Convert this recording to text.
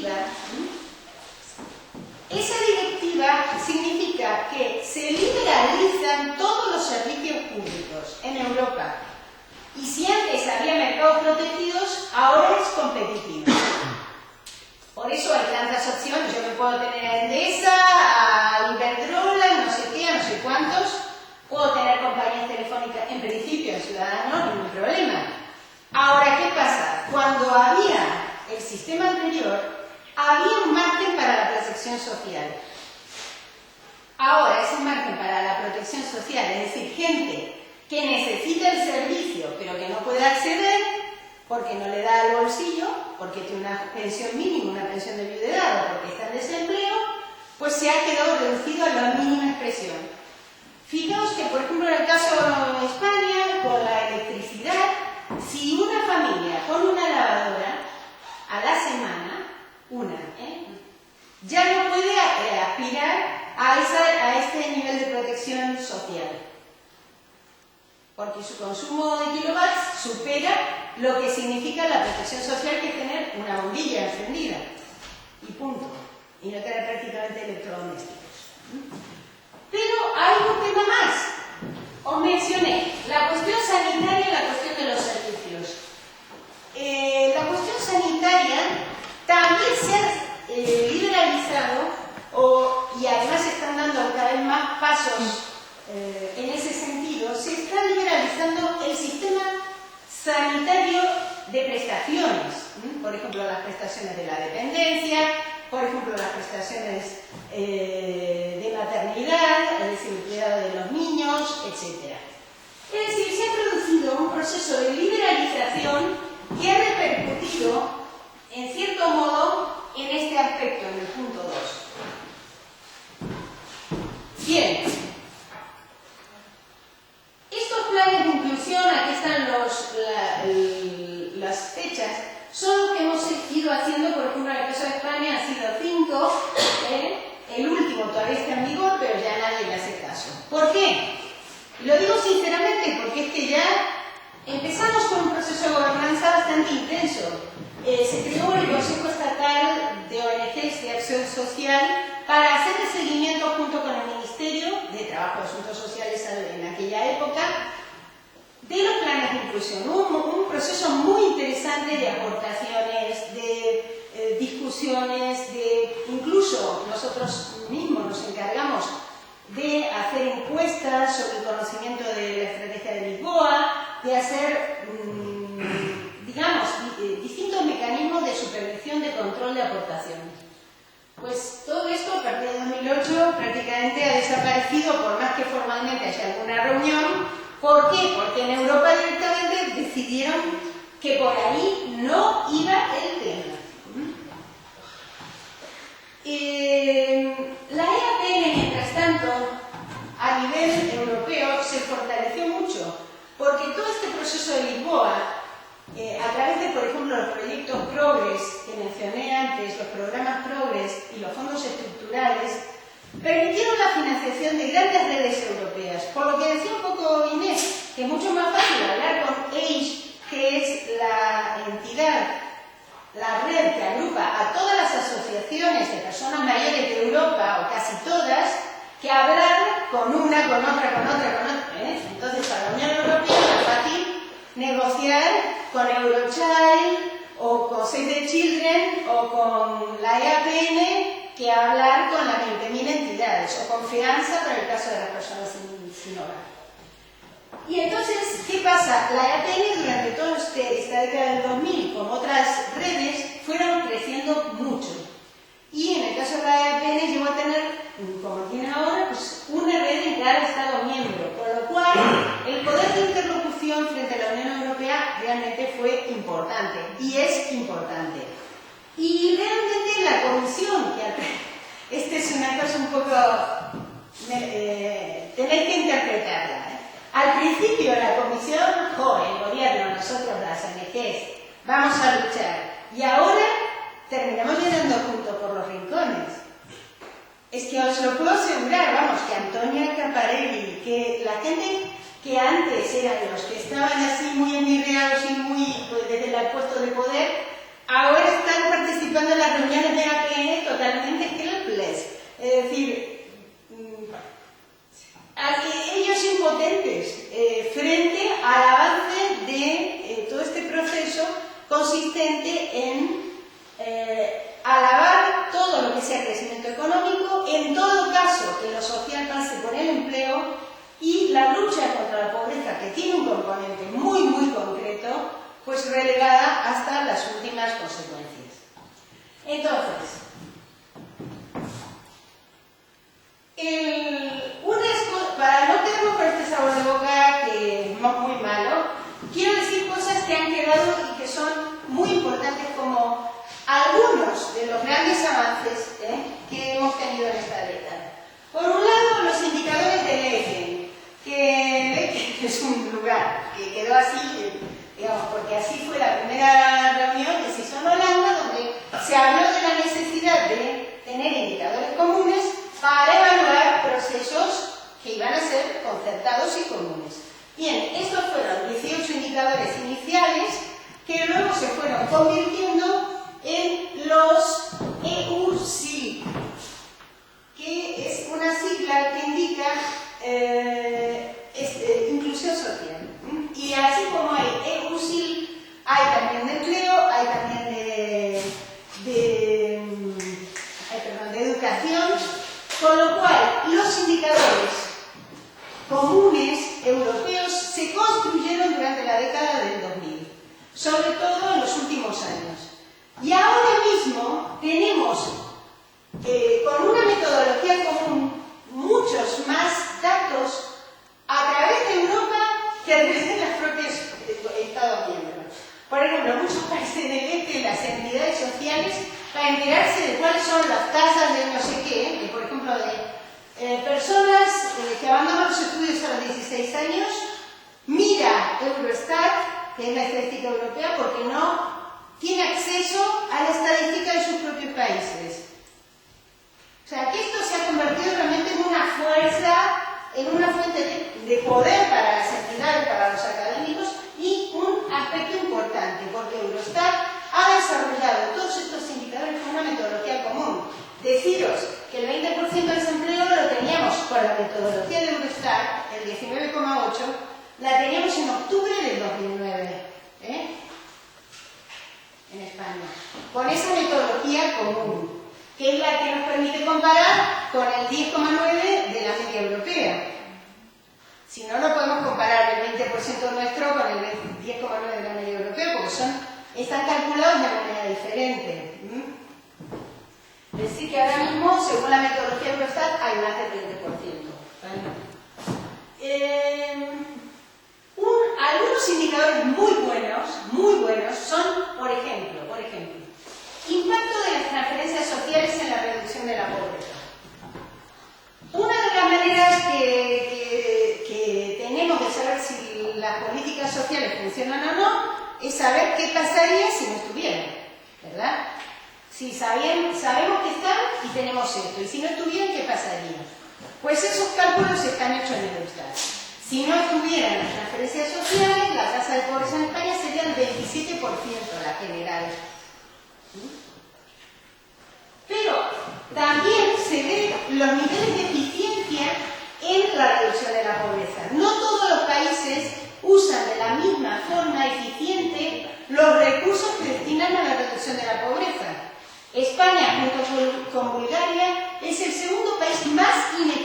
directiva, esa directiva significa que se liberalizan todos los servicios públicos en Europa. Y si antes había mercados protegidos, ahora es competitivo. Por eso hay tantas opciones. Yo me puedo tener a Endesa, a Iberdrola, no sé qué, a no sé cuántos. Puedo tener compañías telefónicas, en principio, en Ciudadanos, no ningún problema. Ahora, ¿qué pasa? Cuando había el sistema anterior, había un margen para la protección social. Ahora, ese margen para la protección social, es decir, gente que necesita el servicio, pero que no puede acceder, porque no le da al bolsillo, porque tiene una pensión mínima, una pensión de viudedad, o porque está en desempleo, pues se ha quedado reducido a la mínima expresión. Fijaos que, por ejemplo, en el caso de España, con la electricidad, si una familia con una lavadora a la semana, ya no puede aspirar a este nivel de protección social, porque su consumo de kilowatts supera lo que significa la protección social, que es tener una bombilla encendida y punto, y no tener prácticamente electrodomésticos. Pero hay un tema más. Os mencioné la cuestión sanitaria y la cuestión de los servicios. La cuestión sanitaria también se ha liberalizado, y además se están dando cada vez más pasos en ese sentido. Se está liberalizando el sistema sanitario de prestaciones, por ejemplo, las prestaciones de la dependencia, por ejemplo, las prestaciones de maternidad, es decir, el cuidado de los niños, etc. Es decir, se ha producido un proceso de liberalización que ha repercutido, en cierto modo, en este aspecto, en el punto 2. Bien. Estos planes de inclusión, aquí están las fechas, son los que hemos ido haciendo. Por ejemplo, en el caso de España han sido 5, el último todavía está en vigor, pero ya nadie le hace caso. ¿Por qué? Lo digo sinceramente porque es que ya empezamos con un proceso de gobernanza bastante intenso. Se creó el Consejo Estatal de ONGs de Acción Social para hacer el seguimiento junto con el Ministerio de Trabajo y Asuntos Sociales en aquella época de los planes de inclusión. Un proceso muy interesante de aportaciones, de discusiones, incluso nosotros mismos nos encargamos de hacer encuestas sobre el conocimiento de la estrategia de Lisboa, de hacer, digamos, distintos mecanismos de supervisión, de control de aportaciones. Pues todo esto, a partir de 2008, prácticamente ha desaparecido, por más que formalmente haya alguna reunión. ¿Por qué? Porque en Europa directamente decidieron que por ahí no iba el tema. La EAPN, mientras tanto, a nivel europeo, se fortaleció mucho, porque todo este proceso de Lisboa, a través de, por ejemplo, los proyectos Progress que mencioné antes, los programas Progress y los fondos estructurales, permitieron la financiación de grandes redes europeas. Por lo que decía un poco Inés, que es mucho más fácil hablar con AGE, que es la entidad, la red que agrupa a todas las asociaciones de personas mayores de Europa, o casi todas, que hablar con una, con otra. Entonces, para la Unión Europea es fácil negociar con Eurochild, o con Save the Children, o con la EAPN, que hablar con las 20.000 entidades, o con FEANSA para el caso de las personas sin hogar. Y entonces, ¿qué pasa? La EAPN durante toda esta década del 2000, como otras redes, fueron creciendo mucho. Y en el caso de la EAPN llegó a tener, como tiene ahora, pues una red en cada Estado miembro, con lo cual el poder de interlocución frente a la Unión Europea realmente fue importante, y es importante. Y realmente la Comisión, que esta es una cosa un poco, tenéis que interpretarla. Al principio la Comisión, el gobierno, nosotros las ONGs, vamos a luchar. Y ahora terminamos llenando junto por los rincones. Es que os lo puedo asegurar, vamos, que Antonia Caparelli, que la gente que antes eran los que estaban así muy envirreados y muy desde el puesto de poder, ahora están participando en las estas reuniones de APN totalmente helpless. Es decir, ellos impotentes frente al avance de todo este proceso consistente en alabar todo lo que sea crecimiento económico, en todo caso que lo social pase por el empleo y la lucha contra la pobreza, que tiene un componente muy, muy concreto, pues relegada hasta las últimas consecuencias. Entonces, para no quedarme con este sabor de boca que es muy malo, quiero decir cosas que han quedado y que son muy importantes, como algunos de los grandes avances que hemos tenido en esta década. Por un lado, los indicadores del EFE, que es un lugar que quedó así, digamos, porque así fue la primera reunión que se hizo en Holanda, donde se habló de la necesidad de tener indicadores comunes para evaluar procesos que iban a ser concertados y comunes. Bien, estos fueron 18 indicadores iniciales que luego se fueron convirtiendo en los EUSIL, que es una sigla que indica inclusión social. Y así como hay EUSIL, hay también de empleo, hay también de educación, con lo cual los indicadores comunes europeos se construyeron durante la década del 2000, sobre todo en los últimos años. Y ahora mismo tenemos, con una metodología común, muchos más datos a través de Europa que a través de los propios Estados miembros. Por ejemplo, muchos países del este, las entidades sociales, para enterarse de cuáles son las tasas de no sé qué, por ejemplo, de personas que abandonan los estudios a los 16 años, mira Eurostat, que es la estadística europea, porque no tiene acceso a la estadística de sus propios países. O sea, que esto se ha convertido realmente en una fuerza, en una fuente de poder para las entidades, para los académicos, y un aspecto importante, porque Eurostat ha desarrollado todos estos indicadores con una metodología común. Deciros que el 20% de desempleo lo teníamos con la metodología de Eurostat, el 19,8%, la teníamos en octubre del 2009, en España, con esa metodología común, que es la que nos permite comparar con el 10,9% de la media europea. Si no, no podemos comparar el 20% nuestro con el 10,9% de la media europea, porque están calculados de manera diferente. Es decir, que ahora mismo, según la metodología de Eurostat, hay más del 20%. ¿Vale? Algunos indicadores muy buenos son, por ejemplo, impacto de las transferencias sociales en la reducción de la pobreza. Una de las maneras que tenemos de saber si las políticas sociales funcionan o no es saber qué pasaría si no estuvieran, ¿verdad? Si sabemos que están y tenemos esto, y si no estuvieran, ¿qué pasaría? Pues esos cálculos están hechos en Eurostat. Si no estuvieran las transferencias sociales, la tasa de pobreza en España sería el 27%, la general. Pero también se ven los niveles de eficiencia en la reducción de la pobreza. No todos los países usan de la misma forma eficiente los recursos que destinan a la reducción de la pobreza. España, junto con Bulgaria, es el segundo país más ineficiente